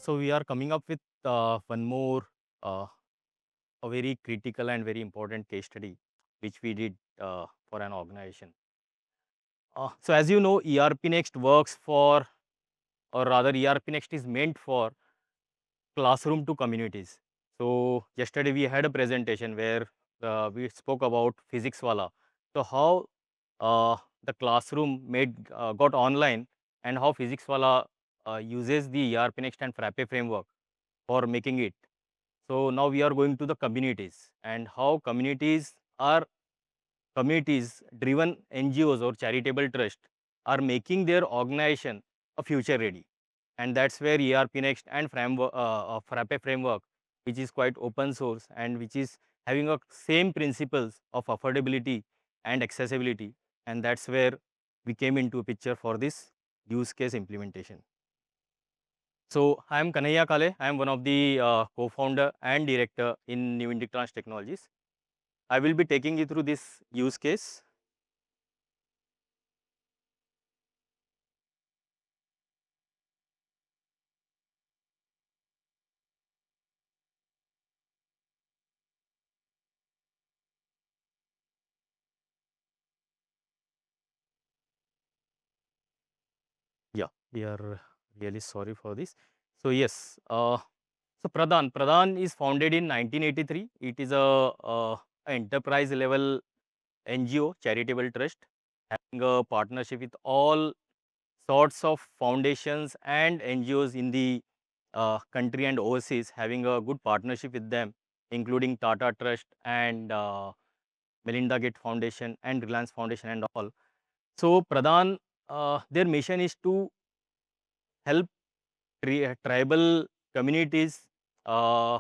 So we are coming up with one more uh, a very critical and very important case study which we did for an organization. So as you know, ERPNext works for, or rather ERPNext is meant for classroom to communities. So yesterday we had a presentation where we spoke about physics wala. So how the classroom got online, and how physics wala uses the ERPNext and Frappe framework for making it. So now we are going to the communities, and how communities driven NGOs or charitable trust are making their organization a future ready. And that's where ERPNext and Frappe framework, which is quite open source and which is having a same principles of affordability and accessibility, and that's where we came into a picture for this use case implementation. So I am Kanhaiya. I am one of the co-founder and director in New Indictrans Technologies. I will be taking you through this use case. Yeah, we are really sorry for this. So yes, so Pradan is founded in 1983. It is a enterprise level NGO charitable trust having a partnership with all sorts of foundations and NGOs in the country and overseas, having a good partnership with them, including Tata Trust and Melinda Gates Foundation and Reliance Foundation and all. So Pradan, their mission is to help tribal communities. Uh,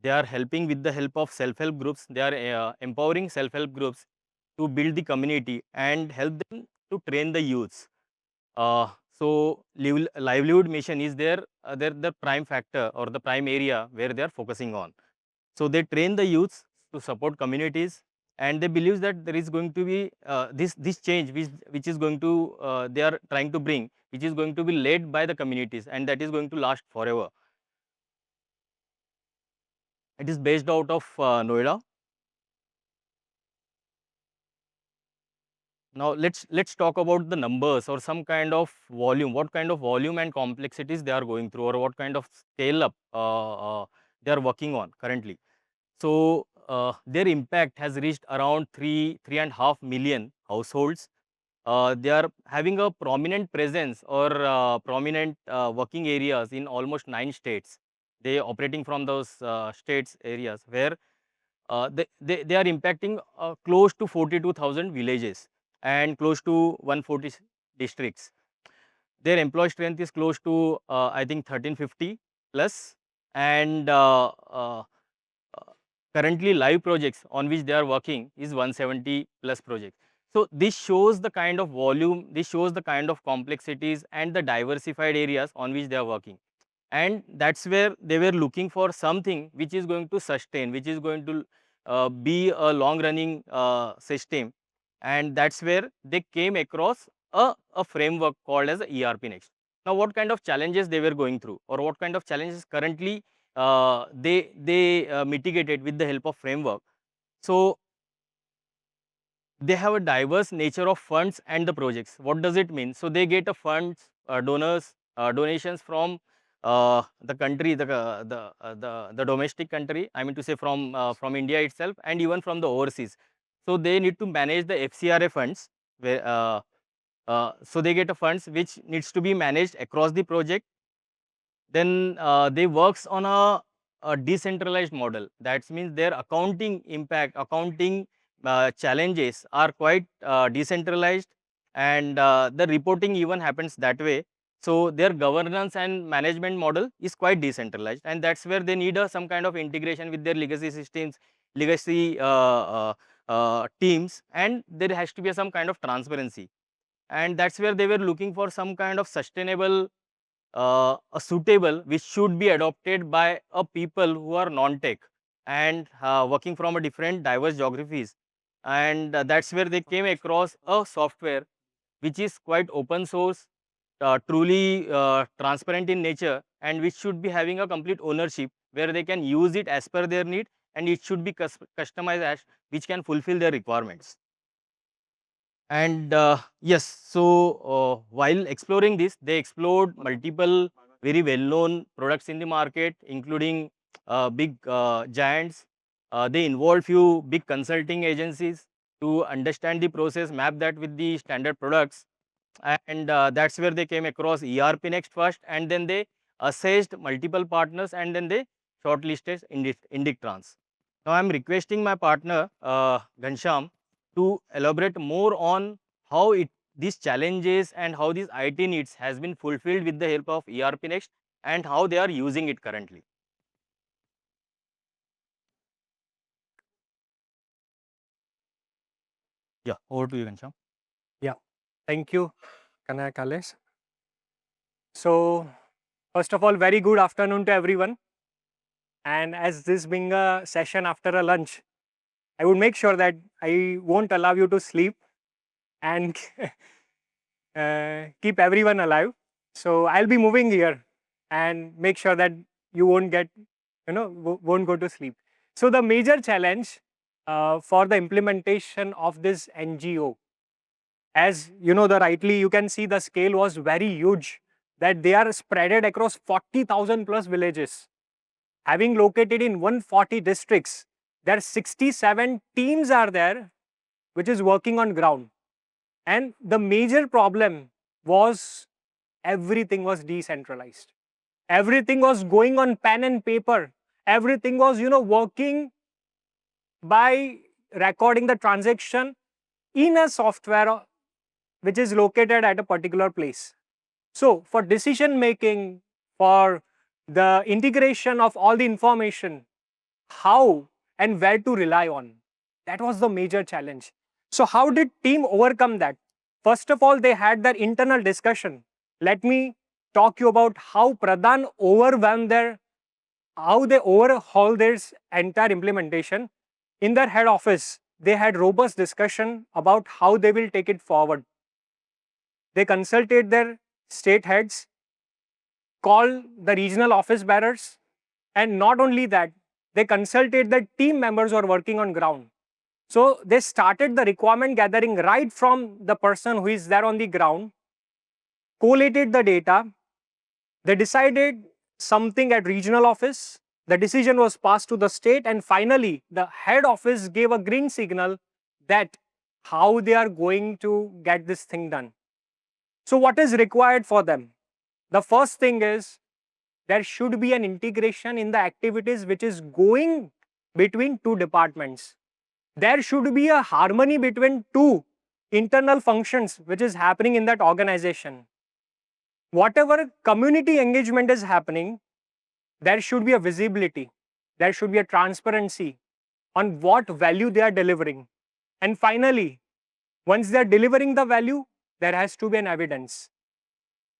they are helping with the help of self-help groups. They are empowering self-help groups to build the community and help them to train the youths. So livelihood mission is their the prime factor or the prime area where they are focusing on. So they train the youths to support communities, and they believe that there is going to be this change which is going to they are trying to bring, which is going to be led by the communities, and that is going to last forever. It is based out of Noida. Now let's talk about the numbers or some kind of volume. What kind of volume and complexities they are going through, or what kind of scale up they are working on currently. So their impact has reached around 3.5 million households. They are having a prominent presence or prominent working areas in almost 9 states. They operating from those states areas where they are impacting close to 42,000 villages and close to 140 districts. Their employee strength is close to I think 1350 plus, and currently live projects on which they are working is 170 plus projects. So this shows the kind of volume, this shows the kind of complexities and the diversified areas on which they are working. And that's where they were looking for something which is going to sustain, which is going to be a long running system. And that's where they came across a framework called as ERPNext. Now what kind of challenges they were going through, or what kind of challenges currently they mitigated with the help of framework. So they have a diverse nature of funds and the projects. What does it mean? So they get a funds, donors, donations from the country, the domestic country. I mean to say from India itself, and even from the overseas. So they need to manage the FCRA funds, where so they get a funds which needs to be managed across the project. Then they works on a decentralized model. That means their accounting impact, accounting challenges are quite decentralized, and the reporting even happens that way. So their governance and management model is quite decentralized, and that's where they need some kind of integration with their legacy systems, legacy teams, and there has to be some kind of transparency. And that's where they were looking for some kind of sustainable a suitable which should be adopted by a people who are non-tech and working from a different diverse geographies. And that's where they came across a software which is quite open source, truly transparent in nature, and which should be having a complete ownership where they can use it as per their need, and it should be customized as which can fulfill their requirements. And yes, so while exploring this, they explored multiple very well-known products in the market, including big giants. They involved few big consulting agencies to understand the process, map that with the standard products, and that's where they came across ERPNext first, and then they assessed multiple partners, and then they shortlisted Indictrans. Now I'm requesting my partner Ghanshyam to elaborate more on how these challenges and how these IT needs has been fulfilled with the help of ERPNext and how they are using it currently. Yeah, over to you, Ghanshyam. Yeah, thank you, Kanhaiya. So, first of all, very good afternoon to everyone. And as this being a session after a lunch, I would make sure that I won't allow you to sleep and keep everyone alive. So I'll be moving here and make sure that you won't get, won't go to sleep. So the major challenge for the implementation of this NGO, as you know, the rightly you can see the scale was very huge, that they are spreaded across 40,000 plus villages, having located in 140 districts. There are 67 teams are there which is working on ground, and the major problem was everything was decentralized. Everything was going on pen and paper. Everything was working by recording the transaction in a software which is located at a particular place. So for decision making, for the integration of all the information, how and where to rely on, that was the major challenge. So how did team overcome that? First of all, they had their internal discussion. Let me talk you about how Pradan overwhelmed how they overhaul their entire implementation. In their head office, they had robust discussion about how they will take it forward. They consulted their state heads, called the regional office bearers, and not only that, they consulted the team members who are working on ground. So they started the requirement gathering right from the person who is there on the ground, collated the data, they decided something at regional office, the decision was passed to the state, and finally the head office gave a green signal that how they are going to get this thing done. So what is required for them? The first thing is there should be an integration in the activities which is going between two departments. There should be a harmony between two internal functions which is happening in that organization. Whatever community engagement is happening, there should be a visibility, there should be a transparency on what value they are delivering. And finally, once they are delivering the value, there has to be an evidence.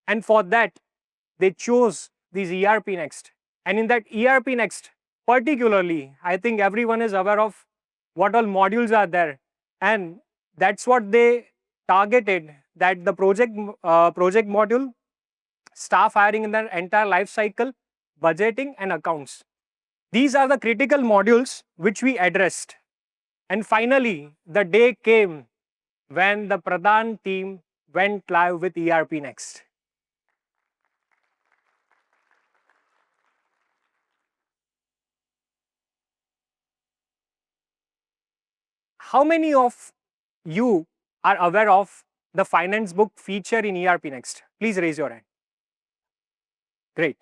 And for that, they chose this ERPNext. And in that ERPNext, particularly, I think everyone is aware of what all modules are there. And that's what they targeted, that the project module, staff hiring in their entire life cycle, budgeting and accounts. These are the critical modules which we addressed. And finally, the day came when the Pradan team went live with ERPNext. How many of you are aware of the finance book feature in ERPNext? Please raise your hand. Great.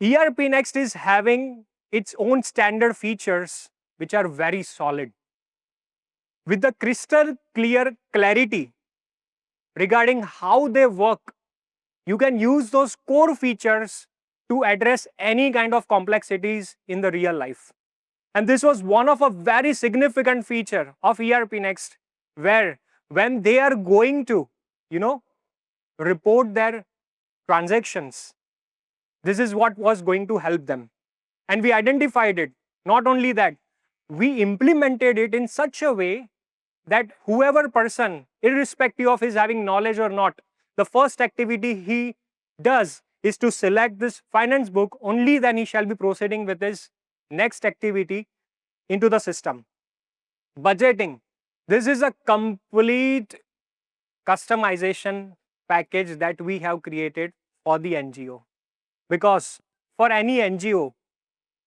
ERPNext is having its own standard features which are very solid. With the crystal clear clarity regarding how they work, you can use those core features to address any kind of complexities in the real life. And this was one of a very significant feature of ERPNext, where when they are going to, report their transactions, this is what was going to help them. And we identified it. Not only that, we implemented it in such a way that whoever person, irrespective of his having knowledge or not, the first activity he does is to select this finance book, only then he shall be proceeding with his next activity into the system. Budgeting. This is a complete customization package that we have created for the NGO. Because for any NGO,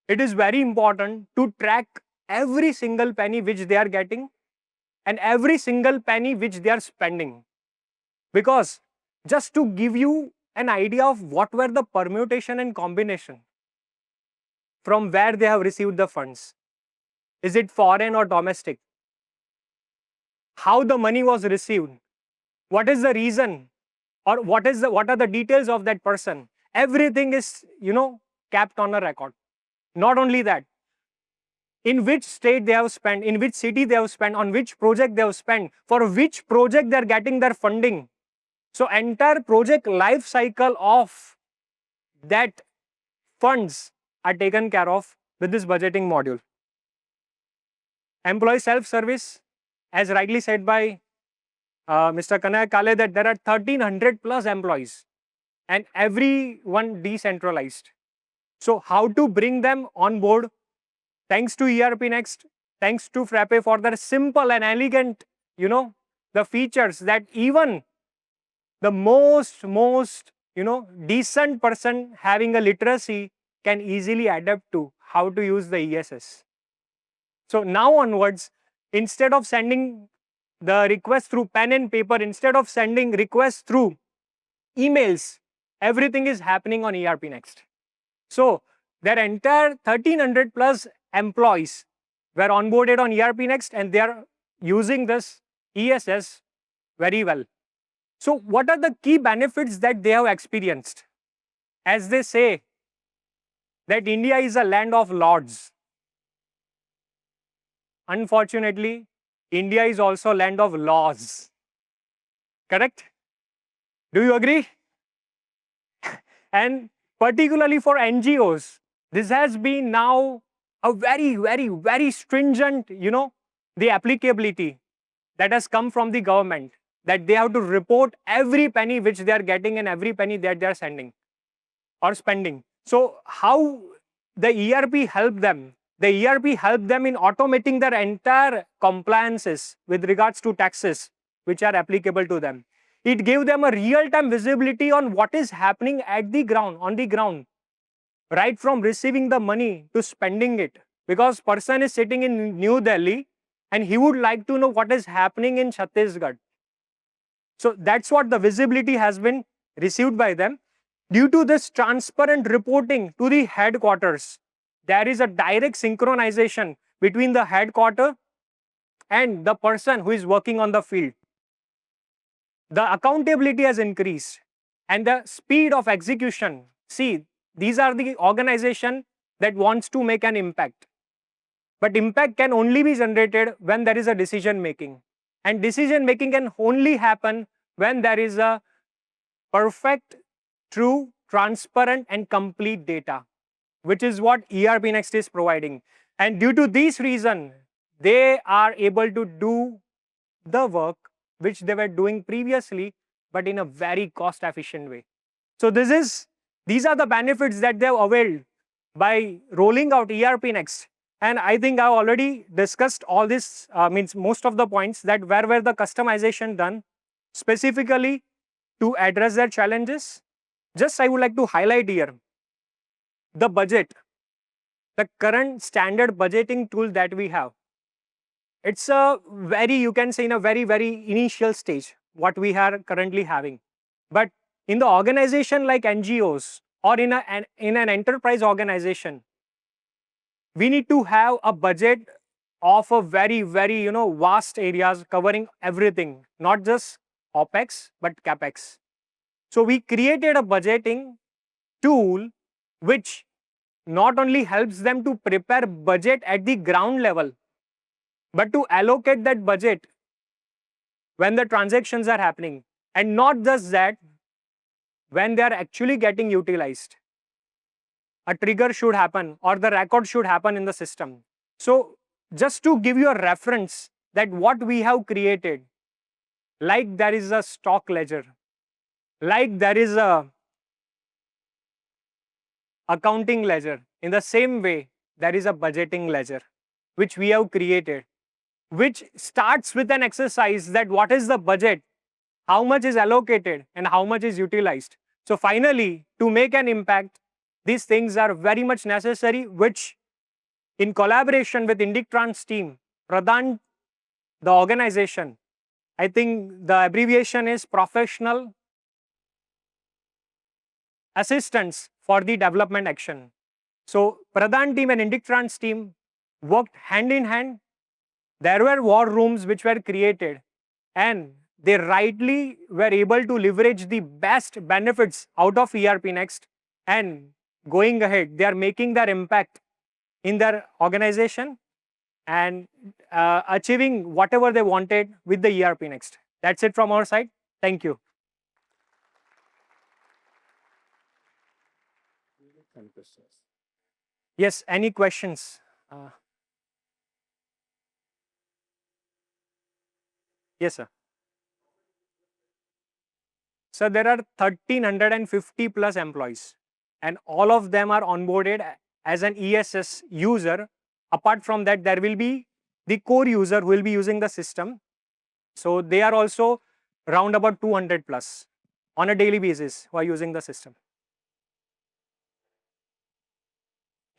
it is very important to track every single penny which they are getting and every single penny which they are spending. Because just to give you an idea of what were the permutation and combination from where they have received the funds. Is it foreign or domestic? How the money was received? What is the reason? Or what are the details of that person? Everything is, kept on a record. Not only that, in which state they have spent, in which city they have spent, on which project they have spent, for which project they are getting their funding. So entire project life cycle of that funds are taken care of with this budgeting module. Employee self-service, as rightly said by Mr. Kanhaiya, that there are 1300 plus employees and everyone decentralized. So how to bring them on board? Thanks to ERPNext, thanks to Frappe for their simple and elegant, the features that even the most decent person having a literacy can easily adapt to how to use the ESS. So now onwards, instead of sending the request through pen and paper, instead of sending requests through emails, everything is happening on ERPNext. So their entire 1300 plus employees were onboarded on ERPNext and they are using this ESS very well. So what are the key benefits that they have experienced? As they say that India is a land of lords. Unfortunately, India is also a land of laws. Correct? Do you agree? And particularly for NGOs, this has been now a very stringent, the applicability that has come from the government, that they have to report every penny which they are getting and every penny that they are sending or spending. So how the ERP helped them? The ERP helped them in automating their entire compliances with regards to taxes which are applicable to them. It gave them a real-time visibility on what is happening at the ground, on the ground, right from receiving the money to spending it. Because person is sitting in New Delhi and he would like to know what is happening in Chhattisgarh. So that's what the visibility has been received by them. Due to this transparent reporting to the headquarters, there is a direct synchronization between the headquarter and the person who is working on the field. The accountability has increased and the speed of execution. See, these are the organization that wants to make an impact. But impact can only be generated when there is a decision making. And decision making can only happen when there is a perfect, true, transparent and complete data, which is what ERPNext is providing. And due to this reason, they are able to do the work which they were doing previously, but in a very cost efficient way. So these are the benefits that they have availed by rolling out ERPNext. And I think I've already discussed all this, means most of the points, that where were the customization done specifically to address their challenges. Just I would like to highlight here the budget, the current standard budgeting tool that we have. It's a very, you can say, in a very initial stage, what we are currently having. But in the organization like NGOs or in an enterprise organization, we need to have a budget of a very vast areas covering everything, not just OPEX, but CAPEX. So we created a budgeting tool which not only helps them to prepare budget at the ground level, but to allocate that budget when the transactions are happening, and not just that, when they are actually getting utilized. A trigger should happen or the record should happen in the system. So just to give you a reference that what we have created, like there is a stock ledger, like there is a accounting ledger. In the same way, there is a budgeting ledger, which we have created, which starts with an exercise that what is the budget, how much is allocated, and how much is utilized. So finally, to make an impact, these things are very much necessary, which in collaboration with Indictrans team, Pradan, the organization, I think the abbreviation is Professional Assistants for the Development Action. So Pradan team and Indictrans team worked hand in hand. There were war rooms which were created, and they rightly were able to leverage the best benefits out of ERPNext, and going ahead, they are making their impact in their organization and achieving whatever they wanted with the ERPNext. That's it from our side. Thank you. Yes, any questions? Yes, sir. So there are 1350 plus employees, and all of them are onboarded as an ESS user. Apart from that, there will be the core user who will be using the system. So they are also round about 200 plus on a daily basis who are using the system.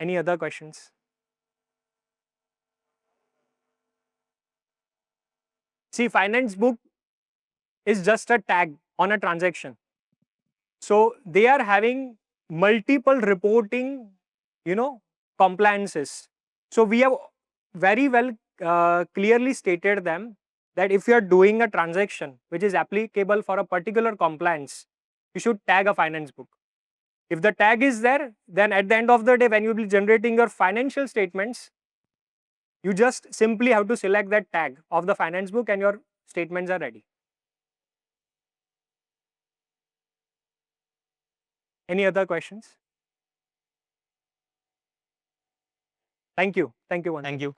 Any other questions? See, finance book is just a tag on a transaction. So they are having multiple reporting, compliances. So we have very well clearly stated them that if you are doing a transaction which is applicable for a particular compliance, you should tag a finance book. If the tag is there, then at the end of the day, when you will be generating your financial statements, you just simply have to select that tag of the finance book and your statements are ready. Any other questions? Thank you. Thank you. Thank you.